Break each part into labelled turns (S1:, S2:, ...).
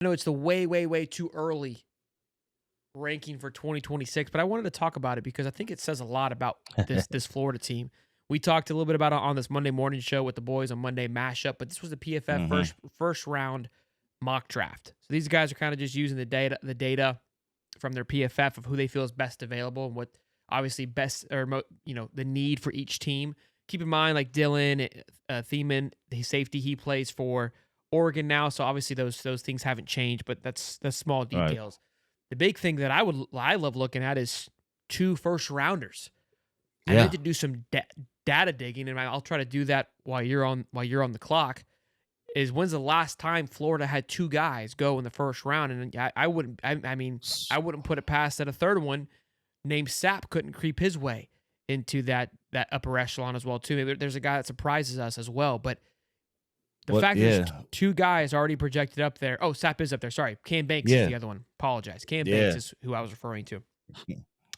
S1: I know it's the way, way, way too early ranking for 2026, but I wanted to talk about it because I think it says a lot about this Florida team. We talked a little bit about it on this Monday morning show with the boys on Monday mashup, but this was the PFF
S2: Hmm.
S1: first round mock draft. So these guys are kind of just using the data from their PFF of who they feel is best available and what obviously best or the need for each team. Keep in mind, like Dylan Thiemann, the safety, he plays for Oregon now, so obviously those things haven't changed, but that's small
S2: Right.
S1: details. The big thing that I love looking at is 2 first rounders. I meant
S2: Yeah.
S1: to do some data digging, and I'll try to do that while you're on the clock. Is when's the last time Florida had 2 guys go in the first round? And I wouldn't. I mean, I wouldn't put it past that a third one named Sapp couldn't creep his way into that upper echelon as well too. Maybe there's a guy that surprises us as well, but the
S2: What?
S1: fact there's
S2: Yeah.
S1: 2 guys already projected up there. Oh, Sapp is up there. Sorry, Cam Banks is
S2: Yeah.
S1: the other one. Apologize. Cam Banks
S2: Yeah.
S1: is who I was referring to.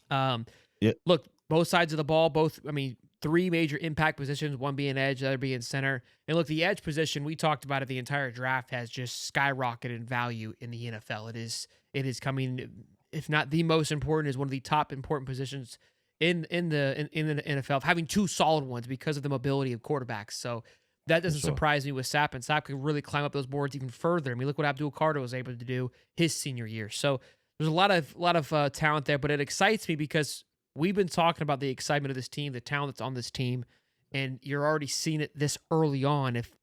S1: Um,
S2: Yeah.
S1: look, both sides of the ball, I mean, 3 major impact positions, one being edge, the other being center. And look, the edge position, we talked about it, the entire draft has just skyrocketed in value in the NFL. It is coming, if not the most important, is one of the top important positions in the NFL, of having 2 solid ones because of the mobility of quarterbacks. So that
S2: For
S1: doesn't
S2: sure.
S1: surprise me with Sapp, and Sapp could really climb up those boards even further. I mean, look what Abdul Carter was able to do his senior year. So there's a lot of talent there, but it excites me because we've been talking about the excitement of this team, the talent that's on this team, and you're already seeing it this early on. If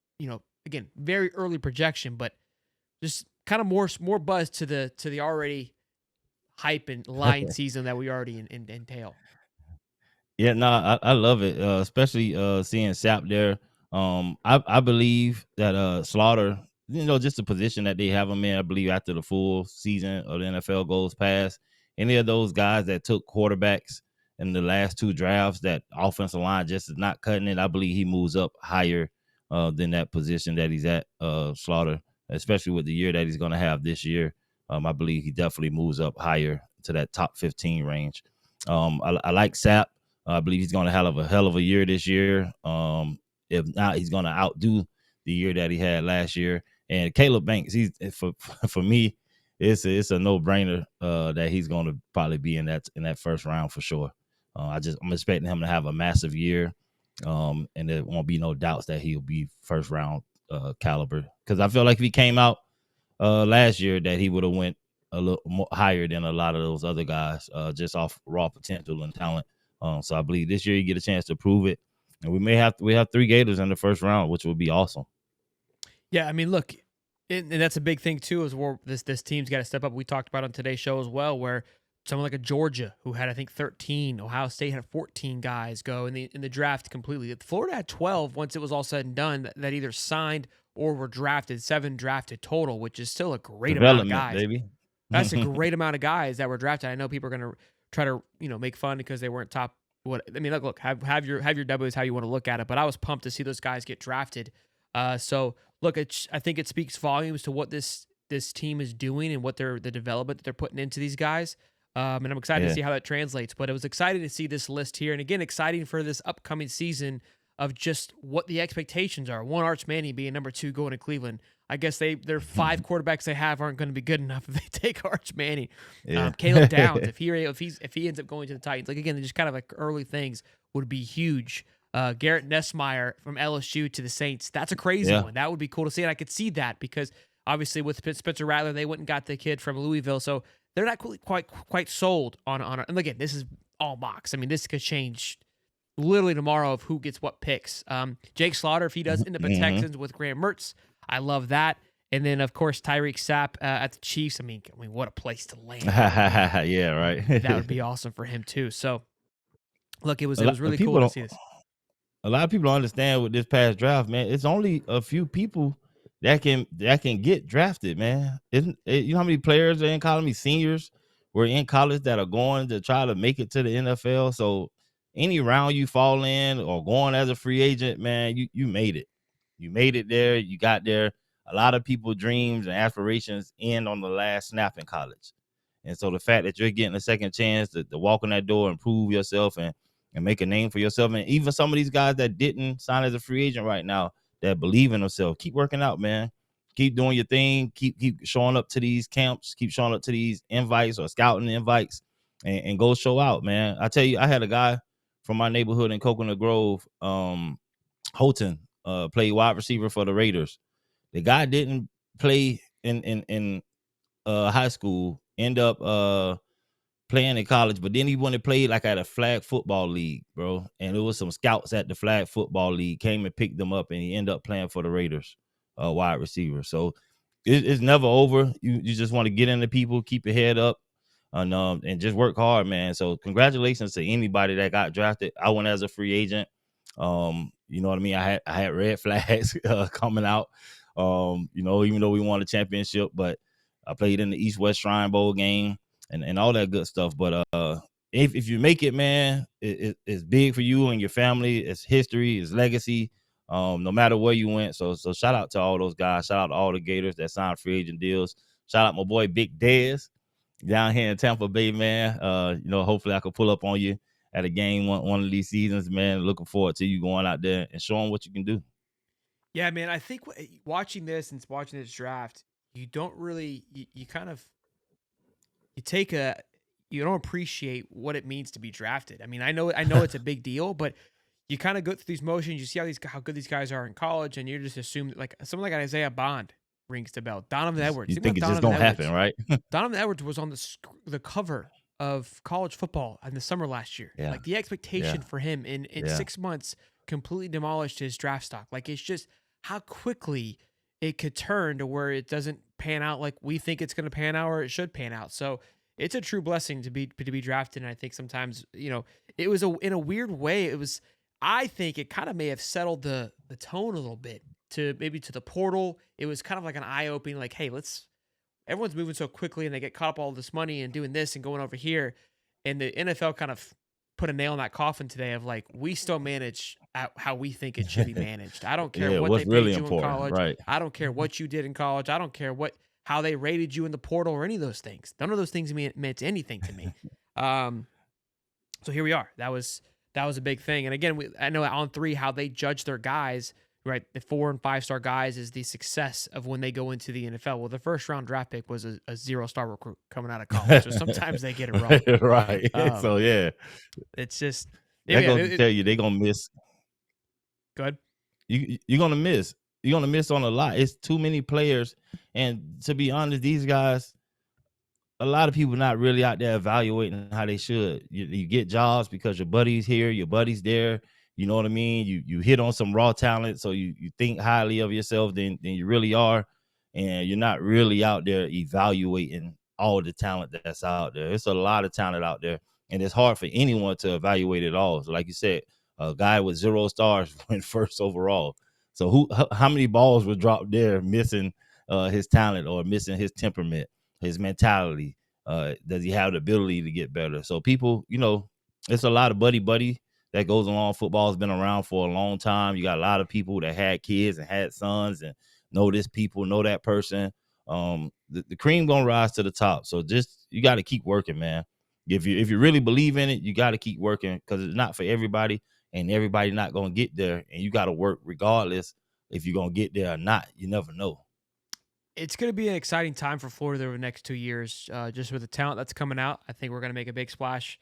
S1: again, very early projection, but just kind of more buzz to the already hype and line season that we already entail.
S2: Yeah, no, I love it, especially seeing Sap there. I believe that Slaughter, just the position that they have him in, I believe after the full season of the NFL goes past, any of those guys that took quarterbacks in the last 2 drafts, that offensive line just is not cutting it. I believe he moves up higher than that position that he's at, Slaughter, especially with the year that he's going to have this year. I believe he definitely moves up higher to that top 15 range. I like Sap. I believe he's going to have a hell of a year this year. If not, he's going to outdo the year that he had last year. And Caleb Banks, he's for me, it's a no brainer that he's going to probably be in that first round for sure. I'm expecting him to have a massive year, and there won't be no doubts that he'll be first round caliber. Because I feel like if he came out last year, that he would have went a little more higher than a lot of those other guys, just off raw potential and talent. So I believe this year you get a chance to prove it, and we have 3 Gators in the first round, which would be awesome.
S1: Yeah, I mean, look, and that's a big thing too, is where this team's got to step up. We talked about on today's show as well, where someone like a Georgia who had I think 13, Ohio State had 14 guys go in the draft completely. Florida had 12 once it was all said and done that either signed or were drafted. 7 drafted total, which is still a great amount of
S2: Development,
S1: guys.
S2: baby.
S1: That's a great amount of guys that were drafted. I know people are going to try to make fun because they weren't top. What I mean, look, have your W's how you want to look at it. But I was pumped to see those guys get drafted. So look, I think it speaks volumes to what this team is doing and what the development that they're putting into these guys. And I'm excited to
S2: Yeah.
S1: see how that translates. But it was exciting to see this list here, and again, exciting for this upcoming season of just what the expectations are. One, Arch Manning being number 2 going to Cleveland. I guess their 5 quarterbacks they have aren't going to be good enough if they take Arch Manning.
S2: Yeah.
S1: Caleb Downs, if he ends up going to the Titans, like again, just kind of like early things would be huge. Garrett Nessmeyer from LSU to the Saints, that's a crazy
S2: Yeah.
S1: one. That would be cool to see, and I could see that because obviously with Spencer Rattler, they went and got the kid from Louisville, so they're not quite sold on. And again, this is all mocks. I mean, this could change literally tomorrow of who gets what picks. Jake Slaughter, if he does end up at
S2: Hmm.
S1: Texans with Graham Mertz, I love that. And then of course Tyreek Sapp at the Chiefs. I mean, what a place to land.
S2: Yeah,
S1: That
S2: right.
S1: would be awesome for him too. So look, it was
S2: a
S1: it
S2: lot
S1: was
S2: of
S1: really cool
S2: people
S1: to
S2: don't
S1: see this.
S2: a lot of people don't understand with this past draft, man. It's only a few people that can get drafted, man. Isn't it, you know how many players are in college? How many seniors were in college that are going to try to make it to the NFL? So any round you fall in or going as a free agent, man, you made it. You made it there. You got there. A lot of people dreams and aspirations end on the last snap in college. And so the fact that you're getting a second chance to walk in that door and prove yourself and make a name for yourself, and even some of these guys that didn't sign as a free agent right now that believe in themselves, keep working out, man. keep doing your thing. Keep showing up to these camps. Keep showing up to these invites or scouting invites, and go show out, man. I tell you, I had a guy from my neighborhood in Coconut Grove, Holton, played wide receiver for the Raiders. The guy didn't play in high school. End up playing in college, but then he went to play like at a flag football league, bro. And it was some scouts at the flag football league came and picked them up, and he ended up playing for the Raiders, wide receiver. So it's never over. You just want to get into people, keep your head up, and just work hard, man. So congratulations to anybody that got drafted. I went as a free agent. You know what I mean? I had red flags coming out. Even though we won a championship, but I played in the East West Shrine Bowl game and all that good stuff. But if you make it, man, it's big for you and your family. It's history, it's legacy. No matter where you went. So shout out to all those guys. Shout out to all the Gators that signed free agent deals. Shout out my boy Big Dez down here in Tampa Bay, man. Hopefully I could pull up on you at a game one of these seasons, man. Looking forward to you going out there and showing what you can do.
S1: Yeah, man. I think watching this and watching this draft, you don't really, you kind of, you don't appreciate what it means to be drafted. I mean, I know it's a big deal, but you kind of go through these motions. You see how good these guys are in college, and you just assume that, like someone like Isaiah Bond rings the bell. Donovan Edwards.
S2: You think it's just gonna happen, right?
S1: Donovan Edwards was on the cover of college football in the summer last year.
S2: Yeah.
S1: Like the expectation
S2: Yeah.
S1: for him in
S2: Yeah.
S1: 6 months completely demolished his draft stock. Like it's just how quickly it could turn to where it doesn't pan out like we think it's going to pan out or it should pan out. So it's a true blessing to be drafted. And I think sometimes, it was in a weird way. I think it kind of may have settled the tone a little bit to the portal. It was kind of like an eye opening, like, hey, everyone's moving so quickly and they get caught up all this money and doing this and going over here. And the NFL kind of put a nail in that coffin today of like, we still manage how we think it should be managed. I don't care what
S2: what's
S1: they paid
S2: really
S1: you
S2: important,
S1: in college.
S2: right?
S1: I don't care what you did in college. I don't care how they rated you in the portal or any of those things. None of those things meant anything to me. So here we are. That was a big thing. And again, I know on 3 how they judge their guys, right? The 4 and 5 star guys is the success of when they go into the NFL. Well, the first round draft pick was a 0-star recruit coming out of college. So sometimes they get it wrong.
S2: Right. So yeah,
S1: it's just
S2: they're gonna tell you they're gonna miss.
S1: Go ahead.
S2: You're gonna miss. You're gonna miss on a lot. It's too many players, and to be honest, these guys, a lot of people not really out there evaluating how they should. You get jobs because your buddy's here, your buddy's there. You know what I mean? You hit on some raw talent, so you think highly of yourself than you really are, and you're not really out there evaluating all the talent that's out there. It's a lot of talent out there, and it's hard for anyone to evaluate it all. So like you said, a guy with 0 stars went first overall. So how many balls were dropped there missing his talent or missing his temperament, his mentality? Does he have the ability to get better? So people, it's a lot of buddy that goes along. Football's been around for a long time. You got a lot of people that had kids and had sons and know this people, know that person. The cream gonna rise to the top. So just you got to keep working, man. If you really believe in it, you got to keep working because it's not for everybody, and everybody not gonna get there. And you got to work regardless if you're gonna get there or not. You never know.
S1: It's going to be an exciting time for Florida over the next 2 years, just with the talent that's coming out. I think we're going to make a big splash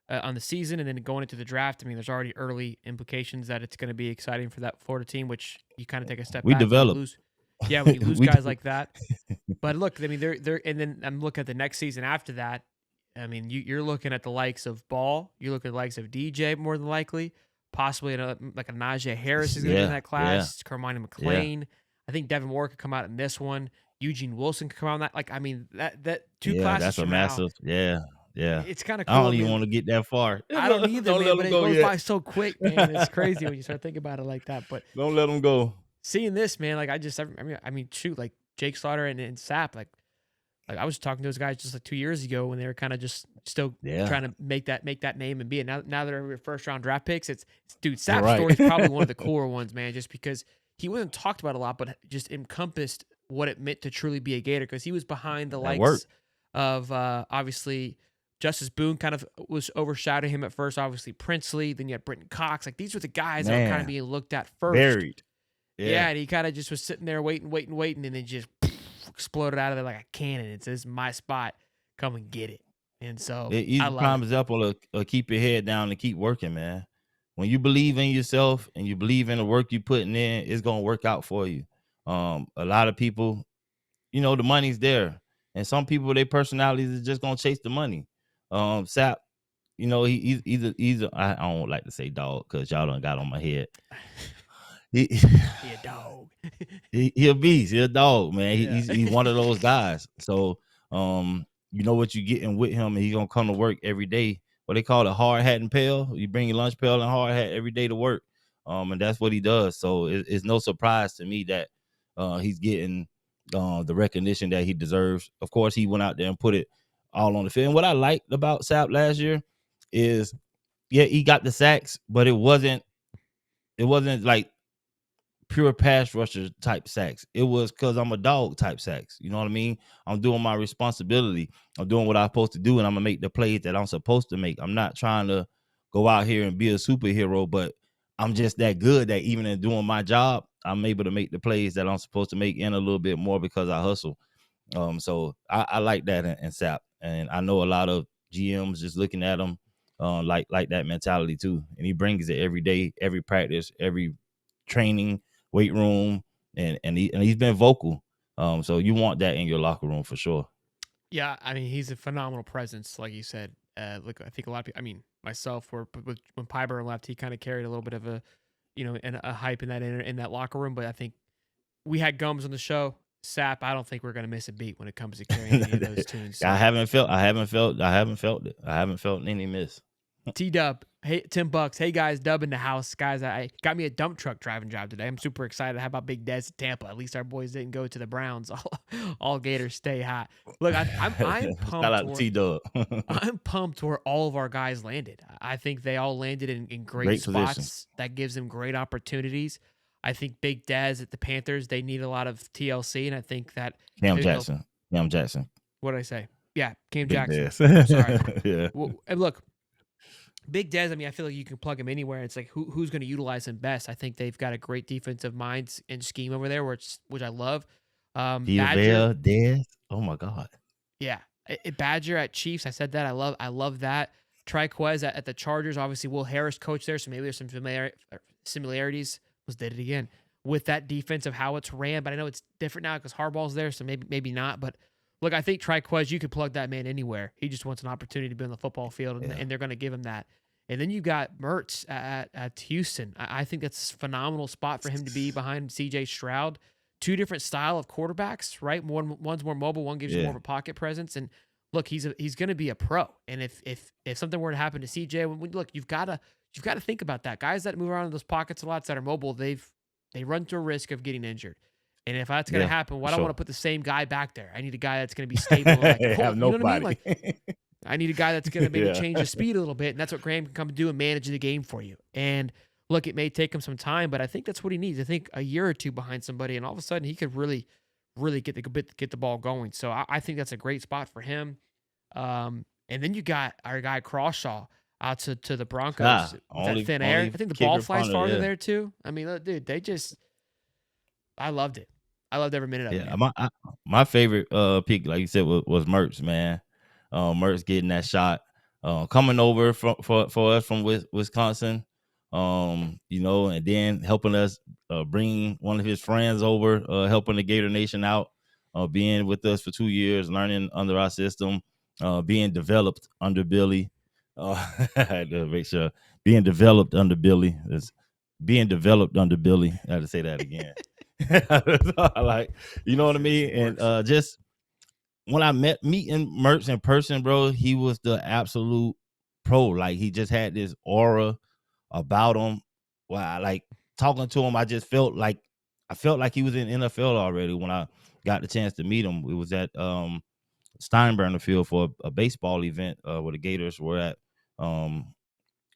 S1: on the season, and then going into the draft. I mean, there's already early implications that it's going to be exciting for that Florida team, which you kind of take a step
S2: We
S1: back.
S2: develop.
S1: When you lose guys like that. But look, I mean, they're, and then I'm looking at the next season after that. I mean, you're looking at the likes of Ball. You look at the likes of DJ more than likely. Possibly like a Najee Harris is going to be in that class. Carmine McLean. I think Devin Moore could come out in this one. Eugene Wilson could come out in that. Like, I mean, that 2 classes
S2: that's a
S1: from
S2: massive.
S1: now,
S2: Yeah.
S1: it's kind of cool.
S2: I don't even want to get that far.
S1: I don't either, man, but it goes
S2: yet.
S1: by so quick, man. It's crazy when you start thinking about it like that. But
S2: Don't let them go.
S1: seeing this, man, like I mean, shoot, like Jake Slaughter and Sapp, like I was talking to those guys just like 2 years ago when they were kind of just still trying to make that name and be it. Now they're first round draft picks. It's dude, Sapp's story is probably one of the cooler ones, man, just because he wasn't talked about a lot, but just encompassed what it meant to truly be a Gator, because he was behind the likes of obviously Justice Boone kind of was overshadowing him at first, obviously Princely, then you had Britton Cox. Like these were the guys that were kind of being looked at first.
S2: Buried.
S1: Yeah,
S2: Yeah.
S1: and he kind of just was sitting there waiting, and then just exploded out of there like a cannon. It says, "My spot, come and get it." And so
S2: He's
S1: I
S2: a
S1: love
S2: prime
S1: it.
S2: example of keep your head down and keep working, man. When you believe in yourself and you believe in the work you putting in, it's gonna work out for you. A lot of people, the money's there, and some people, their personalities is just gonna chase the money. Sap, I don't like to say dog because y'all done got on my head. He,
S1: He a dog.
S2: he a beast. He a dog, man.
S1: Yeah.
S2: He's one of those guys. So you know what you getting with him, and he's gonna come to work every day. What they call it, hard hat and pail. You bring your lunch pail and hard hat every day to work. And that's what he does. So it's no surprise to me that he's getting the recognition that he deserves. Of course, he went out there and put it all on the field. And what I liked about Sap last year is, yeah, he got the sacks, but it wasn't like pure pass rusher type sacks. It was because I'm a dog type sacks. You know what I mean? I'm doing my responsibility. I'm doing what I'm supposed to do, and I'm gonna make the plays that I'm supposed to make. I'm not trying to go out here and be a superhero, but I'm just that good that even in doing my job, I'm able to make the plays that I'm supposed to make and a little bit more because I hustle. So I like that in Sap, and I know a lot of GMs just looking at him like that mentality too, and he brings it every day, every practice, every training, weight room, and he's been vocal. So you want that in your locker room for sure.
S1: Yeah, I mean, he's a phenomenal presence, like you said. Look, I think a lot of people, I mean, myself, when Pyburn left, he kind of carried a little bit of a, and a hype in that locker room. But I think we had Gums on the show. Sap, I don't think we're gonna miss a beat when it comes to carrying any of those tunes.
S2: I
S1: So
S2: haven't felt I haven't felt I haven't felt it. I haven't felt any miss.
S1: T Dub, hey $10. Hey guys, Dub in the house, guys. I got me a dump truck driving job today. I'm super excited. How about Big Des at Tampa? At least our boys didn't go to the Browns. All Gators stay hot. Look, I'm
S2: Shout
S1: pumped.
S2: out to T Dub.
S1: I'm pumped where all of our guys landed. I think they all landed in great
S2: Great position.
S1: spots. That gives them great opportunities. I think Big Dez at the Panthers, they need a lot of TLC, and I think that
S2: Cam
S1: maybe they'll.
S2: Jackson. Cam Jackson.
S1: What did I say? Yeah, Cam
S2: Big
S1: Jackson.
S2: Des.
S1: I'm sorry.
S2: Yeah.
S1: Well, and look, Big Dez. I mean, I feel like you can plug him anywhere. It's like who's going to utilize him best. I think they've got a great defensive minds and scheme over there, which I love. Badger,
S2: Villa Des. Oh my God.
S1: yeah, Badger at Chiefs. I said that. I love that. Triquez at the Chargers. Obviously, Will Harris coach there, so maybe there's some similarities. Was did it again with that defense of how it's ran, but I know it's different now because Harbaugh's there, so maybe not. But look, I think Triquez, you could plug that man anywhere. He just wants an opportunity to be on the football field,
S2: Yeah.
S1: and they're going to give him that. And then you got Mertz at Houston. I think that's a phenomenal spot for him to be behind C.J. Stroud. Two different style of quarterbacks, right? One's more mobile, one gives you more of a pocket presence. And look, he's going to be a pro. And if something were to happen to CJ, look, you've got to think about that. Guys that move around in those pockets a lot that are mobile, they run to a risk of getting injured. And if that's going to
S2: Yeah,
S1: happen, why
S2: for
S1: do I want
S2: sure.
S1: to put the same guy back there? I need a guy that's going to be stable. Like,
S2: Have
S1: you know what I mean?
S2: nobody.
S1: Like, I need a guy that's going to maybe
S2: Yeah.
S1: change the speed a little bit, and that's what Graham can come and do and manage the game for you. And look, it may take him some time, but I think that's what he needs. I think a year or two behind somebody, and all of a sudden he could really, really get the ball going. So I think that's a great spot for him. And then you got our guy Crawshaw out to the Broncos with that thin air. I think the ball
S2: kicker
S1: flies
S2: punter,
S1: farther
S2: yeah.
S1: there too. I mean, look, dude, I loved it. I loved every minute of it.
S2: Yeah,
S1: Man.
S2: my favorite pick, like you said, was Mertz, man. Mertz getting that shot, coming over for us from Wisconsin, and then helping us bring one of his friends over, helping the Gator Nation out, being with us for 2 years, learning under our system, being developed under Billy. I had to make sure being developed under Billy is being developed under Billy. I had to say that again. Like, you know what I mean? And just when I meeting Mertz in person, bro, he was the absolute pro. Like, he just had this aura about him. Well, I like talking to him. I felt like he was in NFL already when I got the chance to meet him. It was at Steinbrenner Field for a baseball event where the Gators were at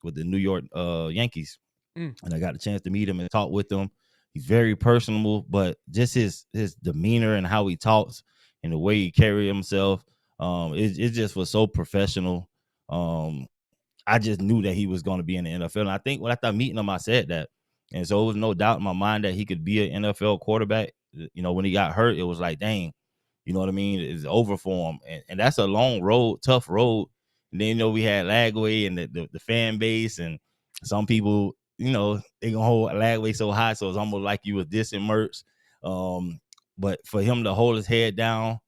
S2: with the New York Yankees.
S1: Mm.
S2: And I got the chance to meet him and talk with him. He's very personable, but just his demeanor and how he talks and the way he carry himself, it just was so professional. I just knew that he was going to be in the NFL. And I think when I started meeting him, I said that And so it was no doubt in my mind that he could be an NFL quarterback. When he got hurt, it was like, dang, you know what I mean? It's over for him. And that's a long road, tough road. And then, we had Lagway and the fan base, and some people, they gonna hold Lagway so high. So it's almost like you was dissing Mertz. But for him to hold his head down,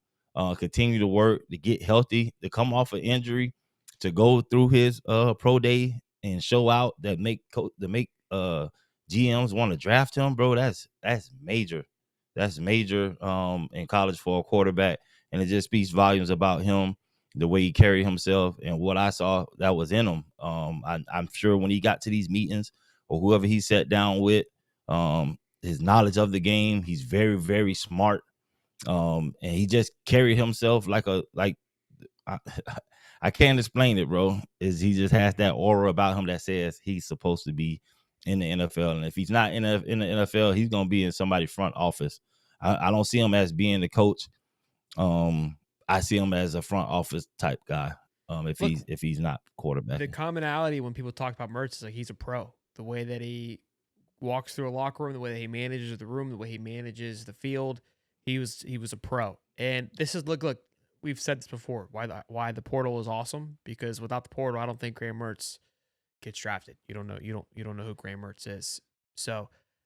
S2: continue to work, to get healthy, to come off an injury, to go through his pro day and show out, that make GMs want to draft him, bro. That's major. That's major in college for a quarterback. And it just speaks volumes about him, the way he carried himself, and what I saw that was in him. I'm sure when he got to these meetings, or whoever he sat down with, his knowledge of the game, he's very, very smart. And he just carried himself like I, I can't explain it, bro. Is he just has that aura about him that says he's supposed to be in the NFL, and if he's not in the NFL, he's gonna be in somebody's front office. I don't see him as being the coach. I see him as a front office type guy. If
S1: Look,
S2: he's not
S1: the
S2: quarterbacking.
S1: commonality when people talk about Mertz is like he's a pro. The way that he walks through a locker room, the way that he manages the room, the way he manages the field, he was a pro. And this is look, we've said this before. Why the portal is awesome, because without the portal, I don't think Graham Mertz gets drafted. You don't know who Graham Mertz is. So